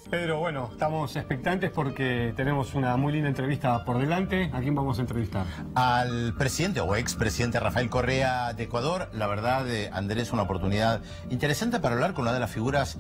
Pedro, bueno, estamos expectantes porque tenemos una muy linda entrevista por delante. ¿A quién vamos a entrevistar? Al presidente o expresidente Rafael Correa de Ecuador. La verdad, Andrés, una oportunidad interesante para hablar con una de las figuras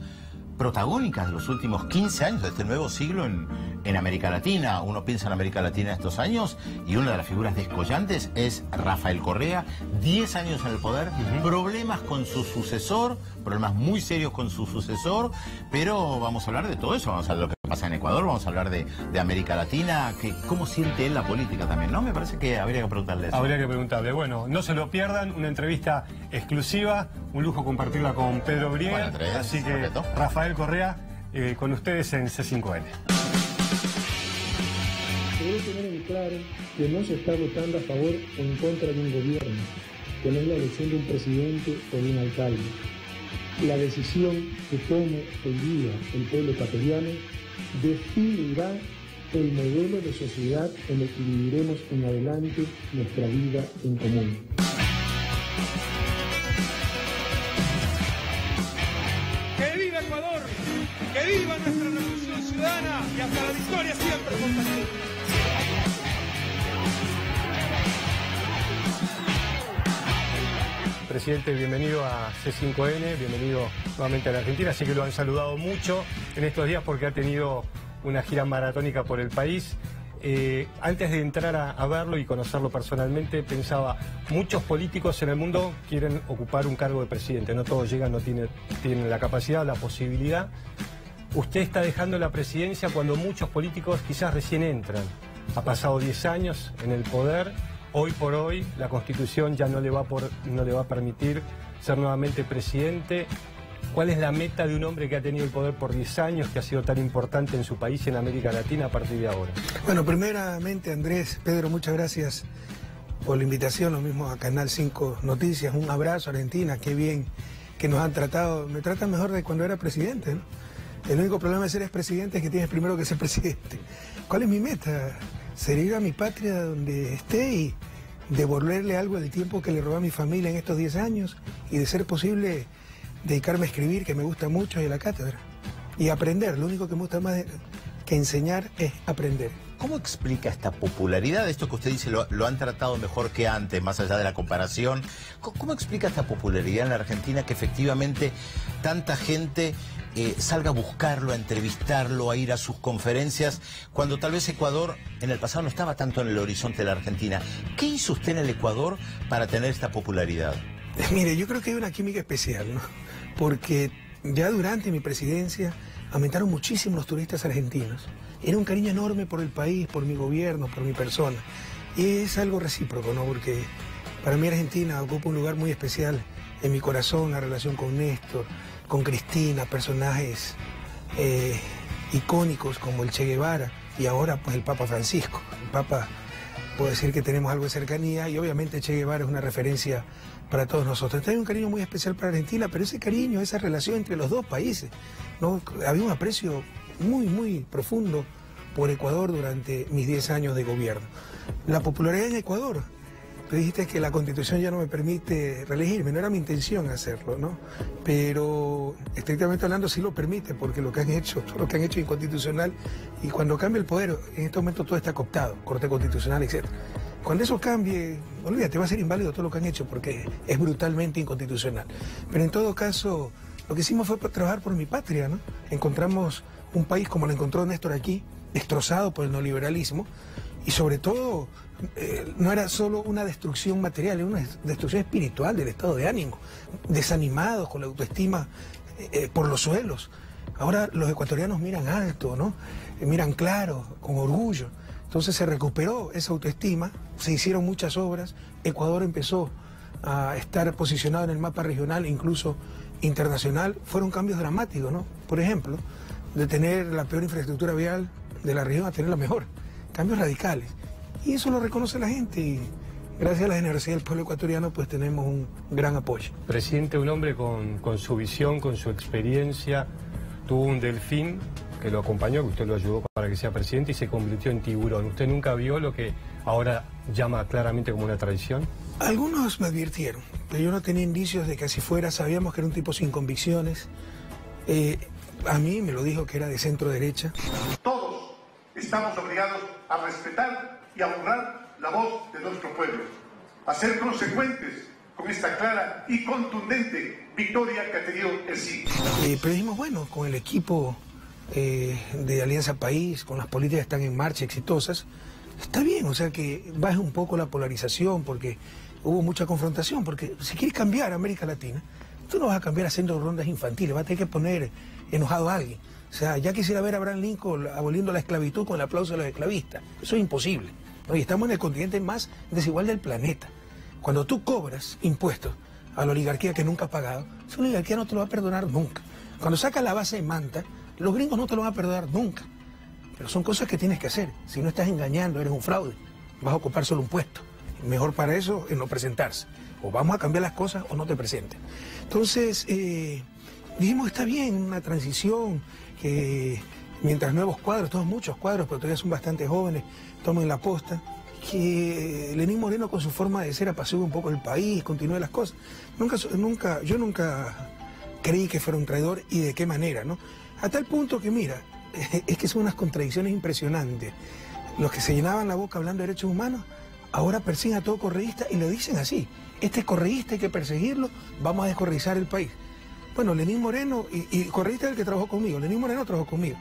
protagónicas de los últimos 15 años de este nuevo siglo en América Latina. Uno piensa en América Latina estos años y una de las figuras descollantes es Rafael Correa. 10 años en el poder, problemas con su sucesor, problemas muy serios con su sucesor, pero vamos a hablar de todo eso, vamos a hablar de lo que pasa en Ecuador, vamos a hablar de América Latina, que cómo siente él la política también, ¿no? Me parece que habría que preguntarle eso. Habría que preguntarle. Bueno, no se lo pierdan, una entrevista exclusiva, un lujo compartirla con Pedro Briel. Bueno, Andrés, así que perfecto. Rafael Correa, con ustedes en C5N. Se debe tener en claro que no se está votando a favor o en contra de un gobierno, que no es la elección de un presidente o de un alcalde. La decisión que tome hoy día el pueblo ecuatoriano definirá el modelo de sociedad en el que viviremos en adelante nuestra vida en común. ¡Que viva Ecuador! ¡Que viva nuestra revolución ciudadana! Y hasta la victoria siempre, compañeros. Presidente, bienvenido a C5N, bienvenido nuevamente a la Argentina. Sé que lo han saludado mucho en estos días porque ha tenido una gira maratónica por el país. Antes de entrar a verlo y conocerlo personalmente, pensaba, muchos políticos en el mundo quieren ocupar un cargo de presidente, no todos llegan, no tienen la capacidad, la posibilidad. Usted está dejando la presidencia cuando muchos políticos quizás recién entran. Ha pasado 10 años en el poder. Hoy por hoy la Constitución ya no le va a permitir ser nuevamente presidente. ¿Cuál es la meta de un hombre que ha tenido el poder por 10 años, que ha sido tan importante en su país y en América Latina a partir de ahora? Bueno, primeramente, Andrés, Pedro, muchas gracias por la invitación, lo mismo a Canal 5 Noticias. Un abrazo, Argentina, qué bien que nos han tratado. Me tratan mejor de cuando era presidente, ¿no? El único problema de ser expresidente es que tienes primero que ser presidente. ¿Cuál es mi meta? Servir a mi patria donde esté y devolverle algo del tiempo que le robé a mi familia en estos 10 años y, de ser posible, dedicarme a escribir, que me gusta mucho, y a la cátedra. Y aprender, lo único que me gusta más que enseñar es aprender. ¿Cómo explica esta popularidad de esto que usted dice, lo han tratado mejor que antes, más allá de la comparación? ¿Cómo explica esta popularidad en la Argentina, que efectivamente tanta gente salga a buscarlo, a entrevistarlo, a ir a sus conferencias, cuando tal vez Ecuador en el pasado no estaba tanto en el horizonte de la Argentina? ¿Qué hizo usted en el Ecuador para tener esta popularidad? Mire, yo creo que hay una química especial, ¿no? Porque ya durante mi presidencia aumentaron muchísimo los turistas argentinos. Era un cariño enorme por el país, por mi gobierno, por mi persona. Y es algo recíproco, ¿no? Porque para mí Argentina ocupa un lugar muy especial en mi corazón, la relación con Néstor, con Cristina, personajes icónicos como el Che Guevara y ahora pues el Papa Francisco. El Papa, puedo decir que tenemos algo de cercanía y obviamente Che Guevara es una referencia para todos nosotros. Entonces hay un cariño muy especial para Argentina, pero ese cariño, esa relación entre los dos países, ¿no? Había un aprecio muy, muy profundo por Ecuador durante mis 10 años de gobierno. La popularidad en Ecuador, tú dijiste que la Constitución ya no me permite reelegirme, no era mi intención hacerlo, ¿no? Pero estrictamente hablando sí lo permite, porque lo que han hecho, todo lo que han hecho es inconstitucional, y cuando cambia el poder, en este momento todo está cooptado, Corte Constitucional, etc. Cuando eso cambie, olvídate, va a ser inválido todo lo que han hecho, porque es brutalmente inconstitucional. Pero en todo caso, lo que hicimos fue trabajar por mi patria, ¿no? Encontramos un país como lo encontró Néstor aquí, destrozado por el neoliberalismo, y sobre todo no era solo una destrucción material, era una destrucción espiritual del estado de ánimo, desanimados, con la autoestima por los suelos. Ahora los ecuatorianos miran alto, ¿no? Miran claro, con orgullo. Entonces se recuperó esa autoestima, se hicieron muchas obras, Ecuador empezó a estar posicionado en el mapa regional e incluso internacional. Fueron cambios dramáticos, ¿no? Por ejemplo, de tener la peor infraestructura vial de la región a tener la mejor. Cambios radicales. Y eso lo reconoce la gente y gracias a la generosidad del pueblo ecuatoriano pues tenemos un gran apoyo. Presidente, un hombre con su visión, con su experiencia, tuvo un delfín que lo acompañó, que usted lo ayudó para que sea presidente y se convirtió en tiburón. ¿Usted nunca vio lo que ahora llama claramente como una traición? Algunos me advirtieron, pero yo no tenía indicios de que así fuera. Sabíamos que era un tipo sin convicciones. A mí me lo dijo que era de centro derecha. Todos estamos obligados a respetar y a honrar la voz de nuestro pueblo, a ser consecuentes con esta clara y contundente victoria que ha tenido el sí. Pero dijimos, bueno, con el equipo de Alianza País, con las políticas que están en marcha, exitosas, está bien, o sea, que baje un poco la polarización, porque hubo mucha confrontación, porque si quieres cambiar América Latina, tú no vas a cambiar haciendo rondas infantiles, vas a tener que poner enojado a alguien. O sea, ya quisiera ver a Abraham Lincoln aboliendo la esclavitud con el aplauso de los esclavistas. Eso es imposible, ¿no? Y estamos en el continente más desigual del planeta. Cuando tú cobras impuestos a la oligarquía que nunca ha pagado, esa oligarquía no te lo va a perdonar nunca. Cuando sacas la base de Manta, los gringos no te lo van a perdonar nunca. Pero son cosas que tienes que hacer. Si no estás engañando, eres un fraude. Vas a ocupar solo un puesto. Mejor para eso es no presentarse. O vamos a cambiar las cosas o no te presenten. Entonces, dijimos, está bien, una transición, que mientras nuevos cuadros, todos muchos cuadros, pero todavía son bastante jóvenes, tomen la posta, que Lenín Moreno con su forma de ser apacigüe un poco el país, continúe las cosas. Yo nunca creí que fuera un traidor, y de qué manera, ¿no? A tal punto que, mira, es que son unas contradicciones impresionantes. Los que se llenaban la boca hablando de derechos humanos, ahora persiguen a todo correísta y le dicen así: este correísta hay que perseguirlo, vamos a descorreizar el país. Bueno, Lenín Moreno, y correísta es el que trabajó conmigo, Lenín Moreno trabajó conmigo.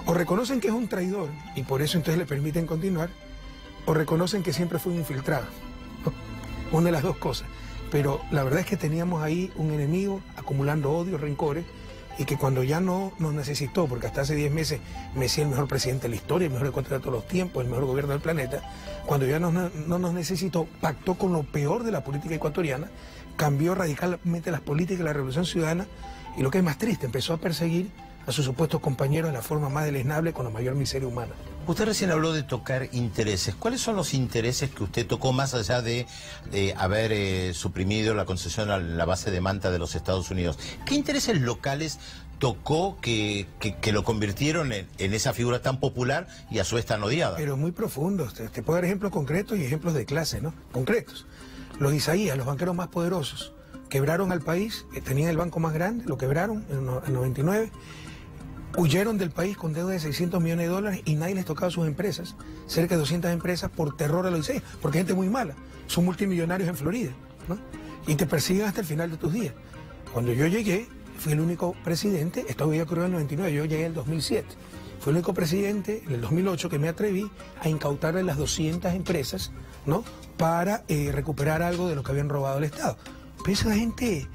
O reconocen que es un traidor y por eso entonces le permiten continuar, o reconocen que siempre fue un infiltrado, ¿no? Una de las dos cosas. Pero la verdad es que teníamos ahí un enemigo acumulando odio, rencores, y que cuando ya no nos necesitó, porque hasta hace 10 meses me decía el mejor presidente de la historia, el mejor ecuatoriano de todos los tiempos, el mejor gobierno del planeta, cuando ya no nos necesitó, pactó con lo peor de la política ecuatoriana, cambió radicalmente las políticas de la Revolución Ciudadana, y lo que es más triste, empezó a perseguir a sus supuestos compañeros de la forma más deleznable, con la mayor miseria humana. Usted recién habló de tocar intereses. ¿Cuáles son los intereses que usted tocó más allá de haber suprimido la concesión a la base de Manta de los Estados Unidos? ¿Qué intereses locales tocó que lo convirtieron en esa figura tan popular y a su vez tan odiada? Pero muy profundos. Te puedo dar ejemplos concretos y ejemplos de clase, ¿no? Concretos. Los Isaías, los banqueros más poderosos, quebraron al país, tenían el banco más grande, lo quebraron en el 99. Huyeron del país con deuda de $600 millones y nadie les tocaba sus empresas, cerca de 200 empresas, por terror a los Isaías, porque hay gente muy mala, son multimillonarios en Florida, ¿no? Y te persiguen hasta el final de tus días. Cuando yo llegué, fui el único presidente, esto había ocurrido en el 99, yo llegué en el 2007, fui el único presidente en el 2008 que me atreví a incautarle las 200 empresas, ¿no? Para recuperar algo de lo que habían robado el Estado. Pero esa gente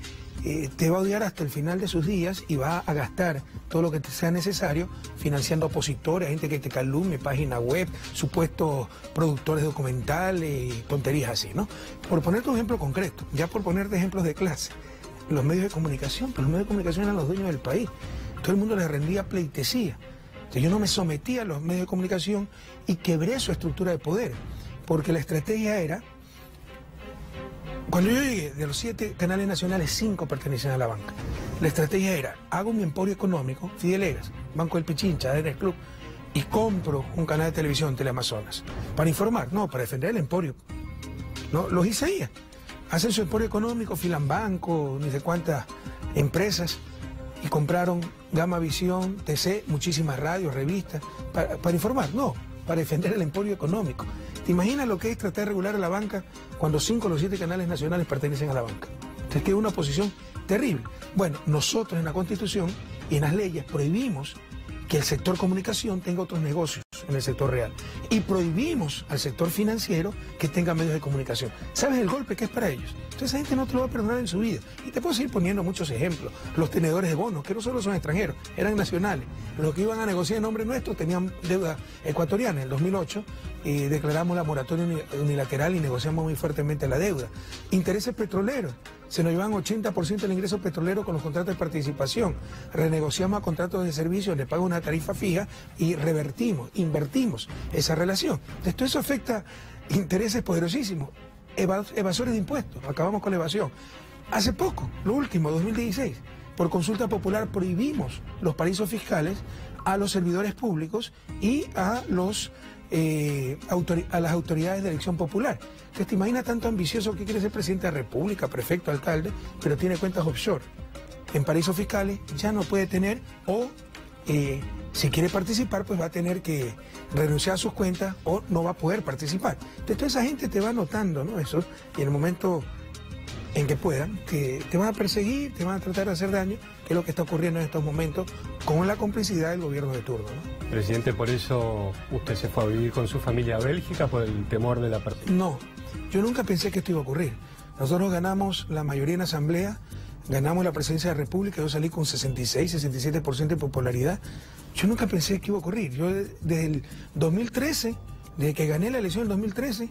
te va a odiar hasta el final de sus días y va a gastar todo lo que te sea necesario financiando opositores, gente que te calumnie, página web, supuestos productores documentales, tonterías así, ¿no? Por ponerte un ejemplo concreto, ya por ponerte ejemplos de clase, los medios de comunicación, pues los medios de comunicación eran los dueños del país, todo el mundo les rendía pleitesía. Entonces yo no me sometía a los medios de comunicación y quebré su estructura de poder, porque la estrategia era: cuando yo llegué, de los 7 canales nacionales, 5 pertenecían a la banca. La estrategia era: hago mi emporio económico, Fidelegas, Banco del Pichincha, ADN Club, y compro un canal de televisión, Teleamazonas. ¿Para informar? No, para defender el emporio. ¿No? Los Isaías hacen su emporio económico, filan banco, ni sé cuántas empresas, y compraron Gama Visión, TC, muchísimas radios, revistas. ¿Para informar? No, para defender el emporio económico. ¿Te imaginas lo que es tratar de regular a la banca cuando 5 de los 7 canales nacionales pertenecen a la banca? Entonces queda una posición terrible. Bueno, nosotros en la Constitución y en las leyes prohibimos que el sector comunicación tenga otros negocios en el sector real. Y prohibimos al sector financiero que tenga medios de comunicación. ¿Sabes el golpe que es para ellos? Entonces esa gente no te lo va a perdonar en su vida. Y te puedo seguir poniendo muchos ejemplos. Los tenedores de bonos, que no solo son extranjeros, eran nacionales. Los que iban a negociar en nombre nuestro tenían deuda ecuatoriana. En el 2008 declaramos la moratoria unilateral y negociamos muy fuertemente la deuda. Intereses petroleros. Se nos llevan 80% del ingreso petrolero con los contratos de participación. Renegociamos a contratos de servicios, le pagan una tarifa fija y revertimos, invertimos esa relación. Entonces todo eso afecta intereses poderosísimos. Evasores de impuestos, acabamos con la evasión. Hace poco, lo último, 2016, por consulta popular prohibimos los paraísos fiscales a los servidores públicos y a las autoridades de elección popular. Entonces, ¿te imaginas tanto ambicioso que quiere ser presidente de la República, prefecto, alcalde, pero tiene cuentas offshore? en paraísos fiscales, ya no puede tener, o si quiere participar, pues va a tener que renunciar a sus cuentas o no va a poder participar. Entonces toda esa gente te va notando, ¿no? Eso, y en el momento en que puedan, que te van a perseguir, te van a tratar de hacer daño, que es lo que está ocurriendo en estos momentos con la complicidad del gobierno de turno, ¿no? Presidente, ¿por eso usted se fue a vivir con su familia a Bélgica por el temor de la persecución? No, yo nunca pensé que esto iba a ocurrir. Nosotros ganamos la mayoría en asamblea, ganamos la presidencia de la República, yo salí con 66, 67% de popularidad. Yo nunca pensé que iba a ocurrir. Yo desde el 2013, desde que gané la elección en 2013,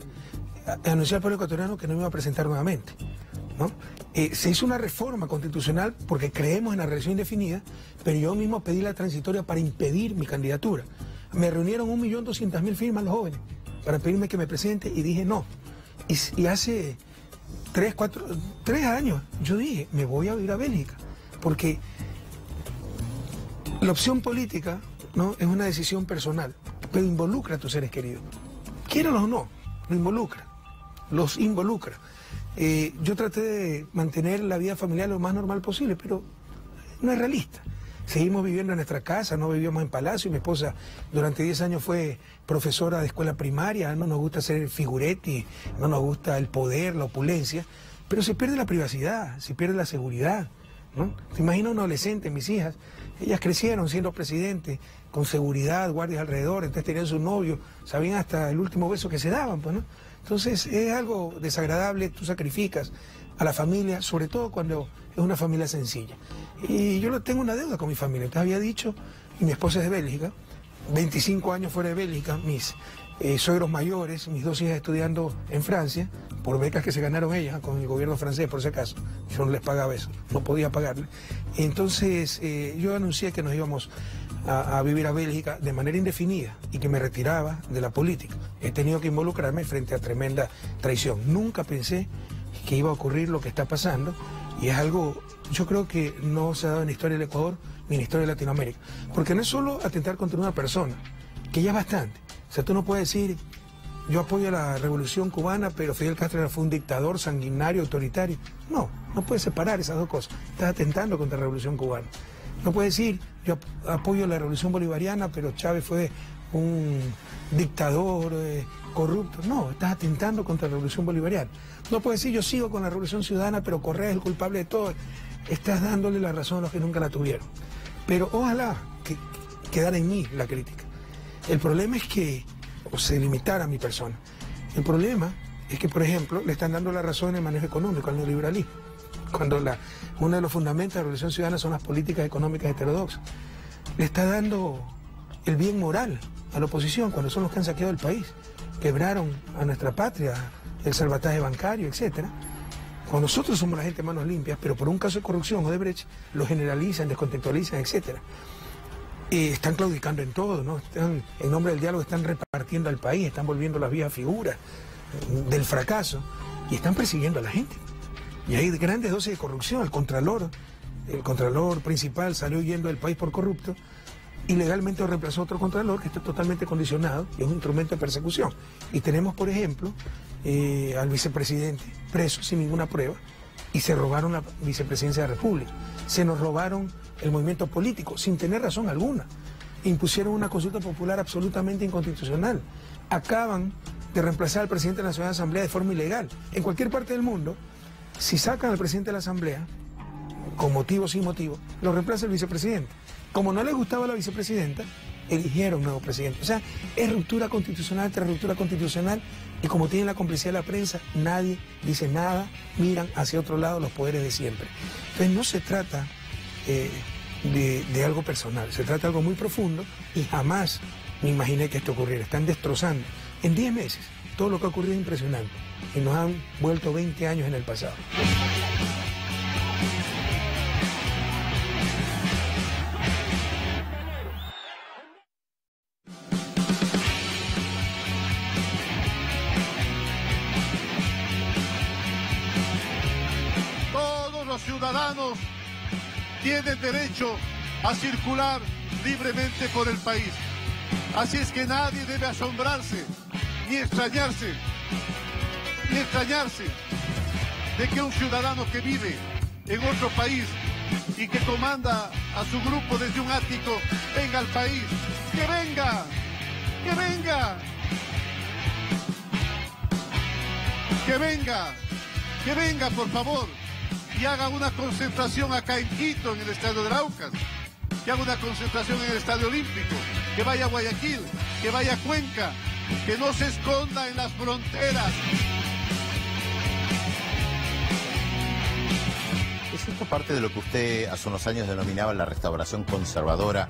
anuncié al pueblo ecuatoriano que no me iba a presentar nuevamente, ¿no? Se hizo una reforma constitucional porque creemos en la reelección indefinida, pero yo mismo pedí la transitoria para impedir mi candidatura. Me reunieron 1.200.000 firmas los jóvenes para pedirme que me presente y dije no. Y hace 3 años yo dije, me voy a ir a Bélgica, porque la opción política, ¿no?, es una decisión personal, pero involucra a tus seres queridos. Quieranlos o no, los involucra. Yo traté de mantener la vida familiar lo más normal posible, pero no es realista. Seguimos viviendo en nuestra casa, no vivíamos en palacio. Mi esposa durante 10 años fue profesora de escuela primaria. No nos gusta ser figuretti, no nos gusta el poder, la opulencia, pero se pierde la privacidad, se pierde la seguridad, ¿no? Te imaginas un adolescente, mis hijas, ellas crecieron siendo presidentes, con seguridad, guardias alrededor, entonces tenían su novio, sabían hasta el último beso que se daban, pues, ¿no? Entonces es algo desagradable, tú sacrificas a la familia, sobre todo cuando es una familia sencilla. Y yo tengo una deuda con mi familia, te había dicho, y mi esposa es de Bélgica, 25 años fuera de Bélgica, mis suegros mayores, mis 2 hijas estudiando en Francia, por becas que se ganaron ellas con el gobierno francés, por si acaso. Yo no les pagaba eso, no podía pagarle. Entonces yo anuncié que nos íbamos a vivir a Bélgica de manera indefinida y que me retiraba de la política. He tenido que involucrarme frente a tremenda traición. Nunca pensé que iba a ocurrir lo que está pasando, y es algo, yo creo que no se ha dado en la historia del Ecuador ni en la historia de Latinoamérica. Porque no es solo atentar contra una persona, que ya es bastante. O sea, tú no puedes decir, yo apoyo la revolución cubana, pero Fidel Castro fue un dictador sanguinario, autoritario. No, no puedes separar esas dos cosas. Estás atentando contra la revolución cubana. No puedes decir, yo apoyo la revolución bolivariana, pero Chávez fue un dictador corrupto. No, estás atentando contra la revolución bolivariana. No puedes decir, yo sigo con la revolución ciudadana, pero Correa es el culpable de todo. Estás dándole la razón a los que nunca la tuvieron. Pero ojalá que quedara en mí la crítica. El problema es que, o se limitara a mi persona. El problema es que, por ejemplo, le están dando la razón en el manejo económico, al neoliberalismo, cuando uno de los fundamentos de la Revolución Ciudadana son las políticas económicas heterodoxas. Le está dando el bien moral a la oposición, cuando son los que han saqueado el país, quebraron a nuestra patria, el salvataje bancario, etc. Cuando nosotros somos la gente manos limpias, pero por un caso de corrupción, Odebrecht lo generalizan, descontextualizan, etc. Están claudicando en todo, ¿no? Están, en nombre del diálogo, están repartiendo al país, están volviendo las viejas figuras del fracaso y están persiguiendo a la gente. Y hay grandes dosis de corrupción. El contralor principal salió huyendo del país por corrupto y legalmente lo reemplazó otro contralor que está totalmente condicionado y es un instrumento de persecución. Y tenemos, por ejemplo, al vicepresidente preso sin ninguna prueba y se robaron la vicepresidencia de la República. Se nos robaron el movimiento político sin tener razón alguna. Impusieron una consulta popular absolutamente inconstitucional. Acaban de reemplazar al presidente de la Nacional Asamblea de forma ilegal. En cualquier parte del mundo, si sacan al presidente de la Asamblea, con motivo o sin motivo, lo reemplaza el vicepresidente. Como no les gustaba la vicepresidenta, eligieron un nuevo presidente. O sea, es ruptura constitucional tras ruptura constitucional, y como tienen la complicidad de la prensa, nadie dice nada, miran hacia otro lado los poderes de siempre. Entonces no se trata de algo personal, se trata de algo muy profundo, y jamás me imaginé que esto ocurriera. Están destrozando en 10 meses todo lo que ha ocurrido es impresionante, y nos han vuelto 20 años en el pasado. Todos los ciudadanos tienen derecho a circular libremente por el país. Así es que nadie debe asombrarse ni extrañarse de que un ciudadano que vive en otro país y que comanda a su grupo desde un ático, venga al país. ¡Que venga! ¡Que venga! ¡Que venga! ¡Que venga, por favor! Y haga una concentración acá en Quito, en el Estadio del Aucas. Que haga una concentración en el Estadio Olímpico. Que vaya a Guayaquil, que vaya a Cuenca. Que no se esconda en las fronteras. ¿Es esto parte de lo que usted hace unos años denominaba la restauración conservadora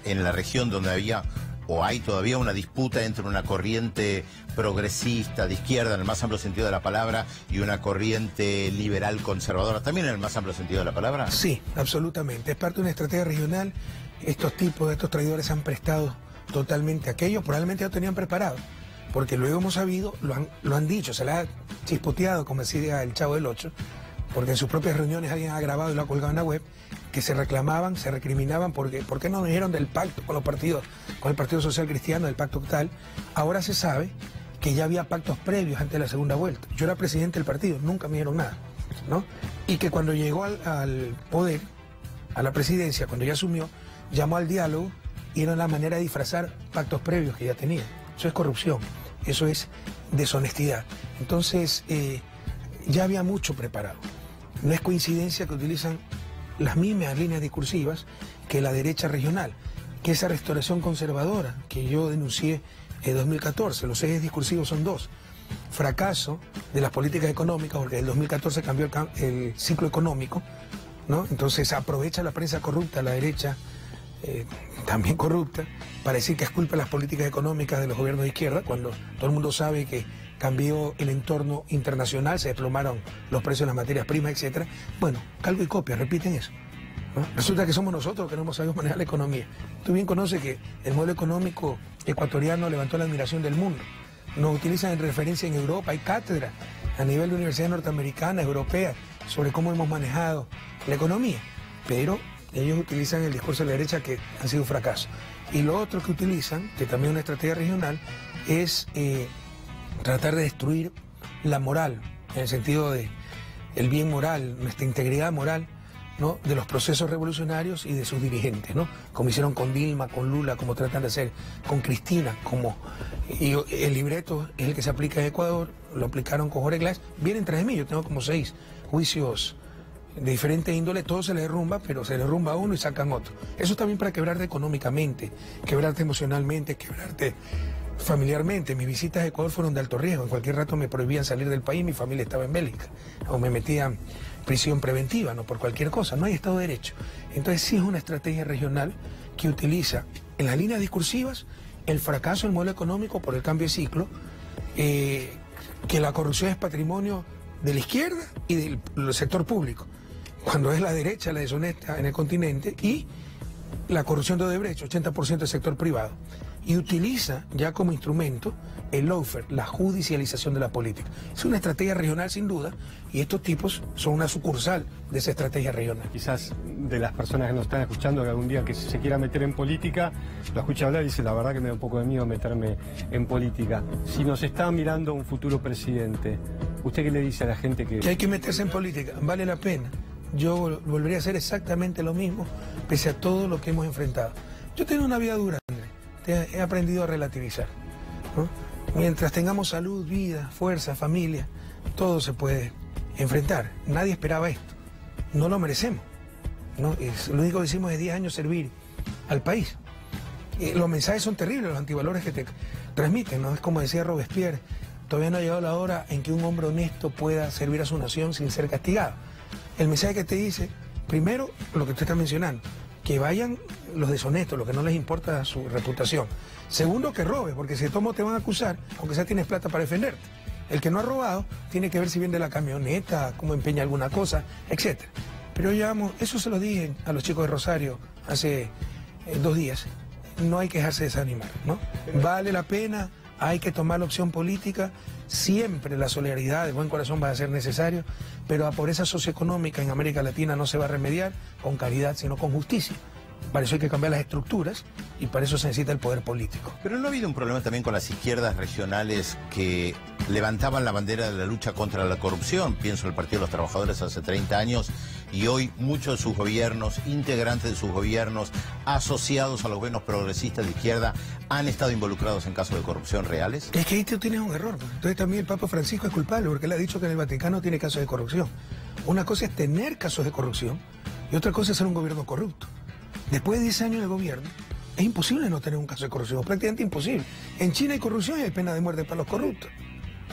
en la región donde había o hay todavía una disputa entre una corriente progresista de izquierda en el más amplio sentido de la palabra y una corriente liberal conservadora también en el más amplio sentido de la palabra? Sí, absolutamente. Es parte de una estrategia regional. Estos tipos, estos traidores han prestado totalmente aquello, probablemente ya lo tenían preparado, porque luego hemos sabido, lo han dicho, se la ha chispoteado, como decía el Chavo del Ocho, porque en sus propias reuniones alguien ha grabado y lo ha colgado en la web, que se reclamaban, se recriminaban, porque ¿por qué no dijeron del pacto con los partidos, con el Partido Social Cristiano, del pacto tal? Ahora se sabe que ya había pactos previos antes de la segunda vuelta. Yo era presidente del partido, nunca me dijeron nada, ¿no? Y que cuando llegó al poder, a la presidencia, cuando ya asumió, llamó al diálogo y era la manera de disfrazar pactos previos que ya tenía. Eso es corrupción, eso es deshonestidad. Entonces, ya había mucho preparado. No es coincidencia que utilizan las mismas líneas discursivas que la derecha regional, que esa restauración conservadora que yo denuncié en 2014. Los ejes discursivos son dos: fracaso de las políticas económicas, porque en 2014 cambió el ciclo económico, ¿no? Entonces aprovecha la prensa corrupta, la derecha también corrupta, para decir que es culpa de las políticas económicas de los gobiernos de izquierda, cuando todo el mundo sabe que cambió el entorno internacional, se desplomaron los precios de las materias primas, etc. Bueno, calco y copia, repiten eso, ¿no? Resulta que somos nosotros los que no hemos sabido manejar la economía. Tú bien conoces que el modelo económico ecuatoriano levantó la admiración del mundo. Nos utilizan en referencia en Europa, hay cátedra a nivel de universidades norteamericanas, europeas, sobre cómo hemos manejado la economía, pero ellos utilizan el discurso de la derecha, que ha sido un fracaso. Y lo otro que utilizan, que también es una estrategia regional, es tratar de destruir la moral, en el sentido de el bien moral, nuestra integridad moral, ¿no?, de los procesos revolucionarios y de sus dirigentes, ¿no? Como hicieron con Dilma, con Lula, como tratan de hacer con Cristina, y el libreto es el que se aplica en Ecuador, lo aplicaron con Jorge Glass. Vienen tras de mí, yo tengo como 6 juicios de diferente índole, todo se le derrumba, pero se le derrumba uno y sacan otro. Eso también para quebrarte económicamente, quebrarte emocionalmente, quebrarte familiarmente. Mis visitas a Ecuador fueron de alto riesgo. En cualquier rato me prohibían salir del país, mi familia estaba en Bélgica, o me metían prisión preventiva, no por cualquier cosa. No hay Estado de Derecho. Entonces sí es una estrategia regional que utiliza en las líneas discursivas el fracaso del modelo económico por el cambio de ciclo, que la corrupción es patrimonio de la izquierda y del sector público, cuando es la derecha la deshonesta en el continente, y la corrupción de Odebrecht, 80% del sector privado. Y utiliza ya como instrumento el lawfare, la judicialización de la política. Es una estrategia regional sin duda, y estos tipos son una sucursal de esa estrategia regional. Quizás de las personas que nos están escuchando, que algún día que se quiera meter en política, lo escucha hablar y dice, la verdad que me da un poco de miedo meterme en política. Si nos está mirando un futuro presidente, ¿usted qué le dice a la gente que hay que meterse en política? Vale la pena. Yo volvería a hacer exactamente lo mismo, pese a todo lo que hemos enfrentado. Yo tengo una vida dura, Andrés. He aprendido a relativizar, ¿no? Mientras tengamos salud, vida, fuerza, familia, todo se puede enfrentar. Nadie esperaba esto. No lo merecemos, ¿no? Lo único que hicimos es 10 años servir al país. Los mensajes son terribles, los antivalores que te transmiten, ¿no? Es como decía Robespierre, todavía no ha llegado la hora en que un hombre honesto pueda servir a su nación sin ser castigado. El mensaje que te dice, primero, lo que usted está mencionando, que vayan los deshonestos, los que no les importa su reputación. Segundo, que robes, porque si de todo modo te van a acusar, aunque sea tienes plata para defenderte. El que no ha robado tiene que ver si vende la camioneta, cómo empeña alguna cosa, etc. Pero eso se lo dije a los chicos de Rosario hace 2 días. No hay que dejarse desanimar, ¿no? Vale la pena, hay que tomar la opción política. Siempre la solidaridad, el buen corazón va a ser necesario, pero la pobreza socioeconómica en América Latina no se va a remediar con caridad, sino con justicia. Para eso hay que cambiar las estructuras y para eso se necesita el poder político. Pero ¿no ha habido un problema también con las izquierdas regionales que levantaban la bandera de la lucha contra la corrupción? Pienso en el Partido de los Trabajadores hace 30 años y hoy muchos de sus gobiernos, integrantes de sus gobiernos, asociados a los gobiernos progresistas de izquierda, han estado involucrados en casos de corrupción reales? Es que ahí tú tienes un error. Entonces también el Papa Francisco es culpable porque él ha dicho que en el Vaticano tiene casos de corrupción. Una cosa es tener casos de corrupción y otra cosa es ser un gobierno corrupto. Después de 10 años de gobierno, es imposible no tener un caso de corrupción, prácticamente imposible. En China hay corrupción y hay pena de muerte para los corruptos.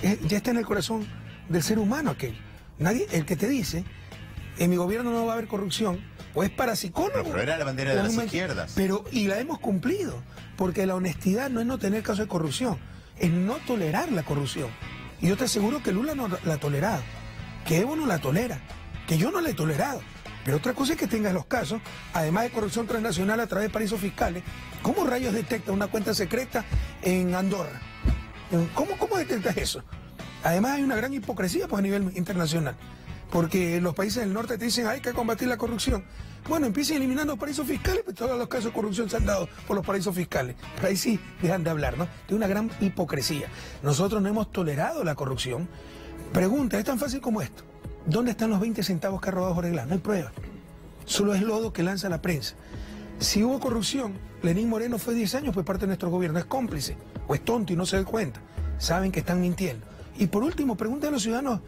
Ya está en el corazón del ser humano aquello. Nadie, el que te dice, en mi gobierno no va a haber corrupción, o es parapsicólogo. Pero era la bandera de las izquierdas. Y la hemos cumplido, porque la honestidad no es no tener caso de corrupción, es no tolerar la corrupción. Y yo te aseguro que Lula no la ha tolerado, que Evo no la tolera, que yo no la he tolerado. Pero otra cosa es que tengas los casos, además de corrupción transnacional a través de paraísos fiscales. ¿Cómo rayos detecta una cuenta secreta en Andorra? ¿Cómo detectas eso? Además hay una gran hipocresía pues, a nivel internacional, porque los países del norte te dicen hay que combatir la corrupción. Bueno, empiecen eliminando paraísos fiscales, pues todos los casos de corrupción se han dado por los paraísos fiscales. Pero ahí sí dejan de hablar, ¿no? De una gran hipocresía. Nosotros no hemos tolerado la corrupción. Pregunta, es tan fácil como esto. ¿Dónde están los 20 centavos que ha robado Jorge Glass? No hay prueba. Solo es lodo que lanza la prensa. Si hubo corrupción, Lenín Moreno fue 10 años, pues parte de nuestro gobierno. Es cómplice o es tonto y no se da cuenta. Saben que están mintiendo. Y por último, pregúntale a los ciudadanos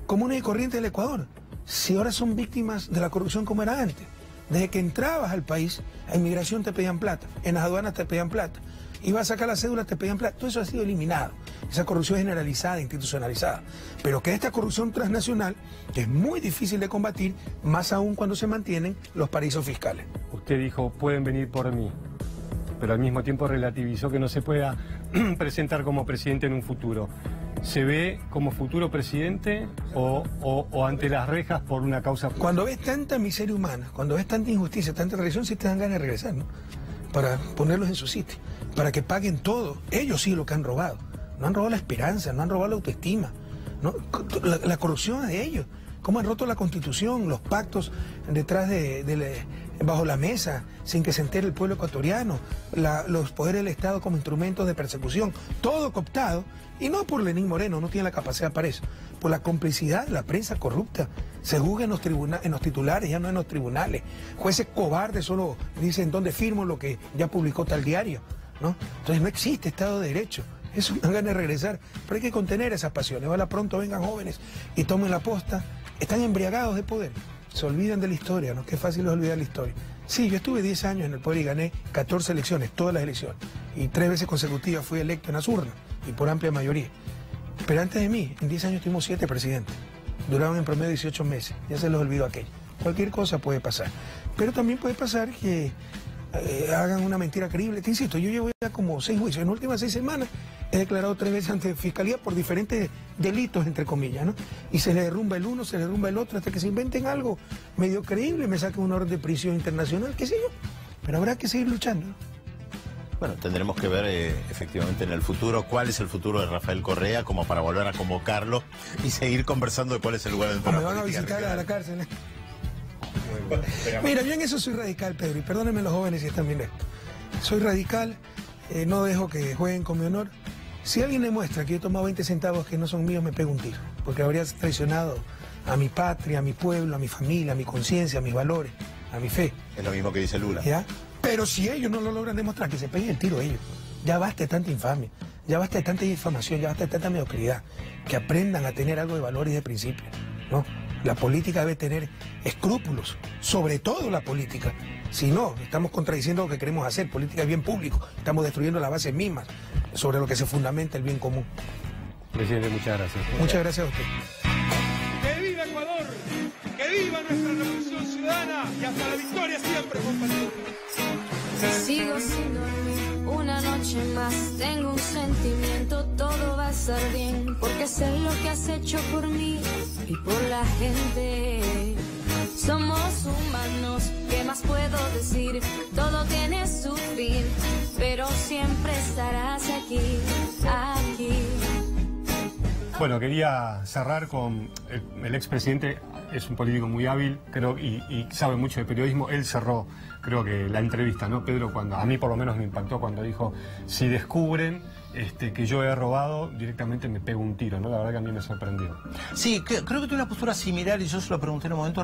comunes y corrientes del Ecuador si ahora son víctimas de la corrupción como era antes. Desde que entrabas al país, a inmigración te pedían plata, en las aduanas te pedían plata, ibas a sacar la cédula, te pedían plata. Todo eso ha sido eliminado. Esa corrupción es generalizada, institucionalizada. Pero que esta corrupción transnacional es muy difícil de combatir, más aún cuando se mantienen los paraísos fiscales. Usted dijo, pueden venir por mí, pero al mismo tiempo relativizó que no se pueda presentar como presidente en un futuro. ¿Se ve como futuro presidente o ante las rejas por una causa? Cuando ves tanta miseria humana, cuando ves tanta injusticia, tanta regresión, sí te dan ganas de regresar, ¿no? Para ponerlos en su sitio, para que paguen todo. Ellos sí lo que han robado. No han robado la esperanza, no han robado la autoestima. ¿No? La corrupción de ellos. Cómo han roto la Constitución, los pactos detrás bajo la mesa, sin que se entere el pueblo ecuatoriano, los poderes del Estado como instrumentos de persecución, todo cooptado, y no por Lenín Moreno, no tiene la capacidad para eso, por la complicidad de la prensa corrupta. Se juzga en los titulares, ya no en los tribunales. Jueces cobardes solo dicen dónde firmo lo que ya publicó tal diario, ¿no? Entonces no existe Estado de Derecho. Eso me dan ganas de regresar, pero hay que contener esas pasiones. Ojalá pronto vengan jóvenes y tomen la posta. Están embriagados de poder, se olvidan de la historia, ¿no? Qué fácil es olvidar la historia. Sí, yo estuve 10 años en el poder y gané 14 elecciones, todas las elecciones. Y 3 veces consecutivas fui electo en las urnas, y por amplia mayoría. Pero antes de mí, en 10 años tuvimos 7 presidentes. Duraron en promedio 18 meses, ya se les olvidó aquello. Cualquier cosa puede pasar. Pero también puede pasar que hagan una mentira creíble. Te insisto, yo llevo ya como 6 juicios. En las últimas 6 semanas he declarado 3 veces ante Fiscalía por diferentes delitos, entre comillas, ¿no? Y se le derrumba el uno, se le derrumba el otro, hasta que se inventen algo medio creíble, me saquen una orden de prisión internacional, qué sé yo. Pero habrá que seguir luchando, ¿no? Bueno, tendremos que ver efectivamente en el futuro cuál es el futuro de Rafael Correa, como para volver a convocarlo y seguir conversando de cuál es el lugar del me van a visitar a la cárcel, ¿eh? Mira, yo en eso soy radical, Pedro, y perdónenme los jóvenes si están viendo esto. Soy radical, no dejo que jueguen con mi honor. Si alguien demuestra que yo he tomado 20 centavos que no son míos, me pego un tiro, porque habría traicionado a mi patria, a mi pueblo, a mi familia, a mi conciencia, a mis valores, a mi fe. Es lo mismo que dice Lula. ¿Ya? Pero si ellos no lo logran demostrar, que se peguen el tiro ellos. Ya basta de tanta infamia, ya basta de tanta difamación, ya basta de tanta mediocridad. Que aprendan a tener algo de valores y de principios, ¿no? La política debe tener escrúpulos, sobre todo la política. Si no, estamos contradiciendo lo que queremos hacer. Política es bien público, estamos destruyendo las bases mismas sobre lo que se fundamenta el bien común. Presidente, muchas gracias. Muchas gracias a usted. ¡Que viva Ecuador! ¡Que viva nuestra revolución ciudadana! Y hasta la victoria siempre, compañeros. Sigo sin dormir una noche más. Tengo un sentimiento, todo va a estar bien. Porque sé lo que has hecho por mí y por la gente. Somos humanos, ¿qué más puedo decir? Todo tiene su fin, pero siempre estarás aquí, aquí. Bueno, quería cerrar con el expresidente es un político muy hábil, creo, y sabe mucho de periodismo. Él cerró, creo que la entrevista, ¿no, Pedro? Cuando a mí por lo menos me impactó cuando dijo, si descubren que yo he robado, directamente me pego un tiro, ¿no? La verdad que a mí me sorprendió. Sí, creo que tiene una postura similar y yo se lo pregunté en un momento,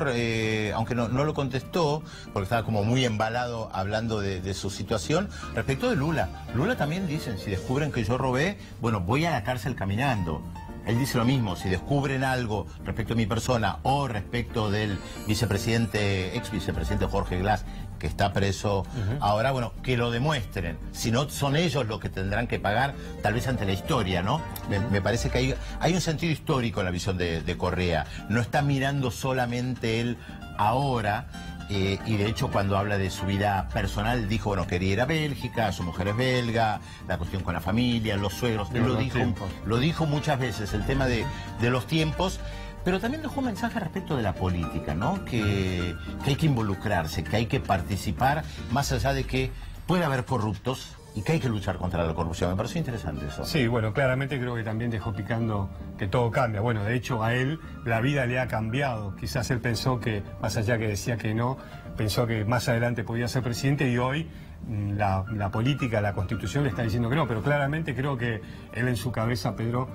aunque no lo contestó, porque estaba como muy embalado hablando de su situación, respecto de Lula. Lula también dicen, si descubren que yo robé, bueno, voy a la cárcel caminando. Él dice lo mismo, si descubren algo respecto a mi persona o respecto del vicepresidente, ex vicepresidente Jorge Glass, que está preso ahora, bueno, que lo demuestren. Si no, son ellos los que tendrán que pagar, tal vez ante la historia, ¿no? Me parece que hay un sentido histórico en la visión de Correa. No está mirando solamente él ahora. Y de hecho cuando habla de su vida personal dijo, bueno, quería ir a Bélgica, su mujer es belga, la cuestión con la familia, los suegros, lo dijo muchas veces, el tema de los tiempos, pero también dejó un mensaje respecto de la política, ¿no? Que hay que involucrarse, que hay que participar, más allá de que puede haber corruptos y que hay que luchar contra la corrupción. Me pareció interesante eso. Sí, bueno, claramente creo que también dejó picando que todo cambia. Bueno, de hecho a él la vida le ha cambiado. Quizás él pensó que, más allá que decía que no, pensó que más adelante podía ser presidente y hoy la política, la Constitución le está diciendo que no. Pero claramente creo que él en su cabeza, Pedro,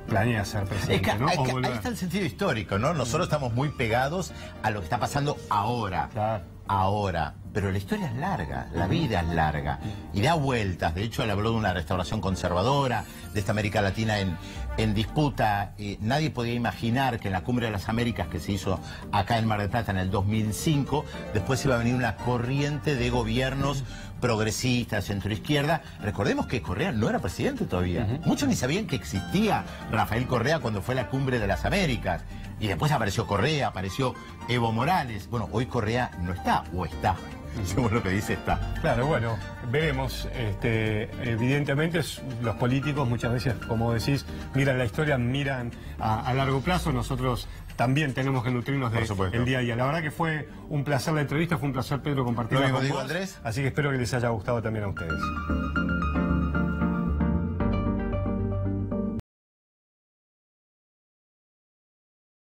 planea ser presidente, es que, ¿no? Ahí está el sentido histórico, ¿no? Nosotros estamos muy pegados a lo que está pasando ahora. Claro. Ahora, pero la historia es larga, la vida es larga y da vueltas. De hecho, él habló de una restauración conservadora, de esta América Latina en disputa. Nadie podía imaginar que en la Cumbre de las Américas que se hizo acá en Mar del Plata en el 2005, después iba a venir una corriente de gobiernos progresistas, centroizquierda. Recordemos que Correa no era presidente todavía. Muchos ni sabían que existía Rafael Correa cuando fue la Cumbre de las Américas. Y después apareció Correa, apareció Evo Morales. Bueno, hoy Correa no está, o está. Según lo que dice, está. Claro, bueno, veremos. Evidentemente los políticos muchas veces, como decís, miran la historia, miran a largo plazo. Nosotros también tenemos que nutrirnos del día a día. La verdad que fue un placer la entrevista, fue un placer, Pedro, compartirla con vos. Andrés. Así que espero que les haya gustado también a ustedes.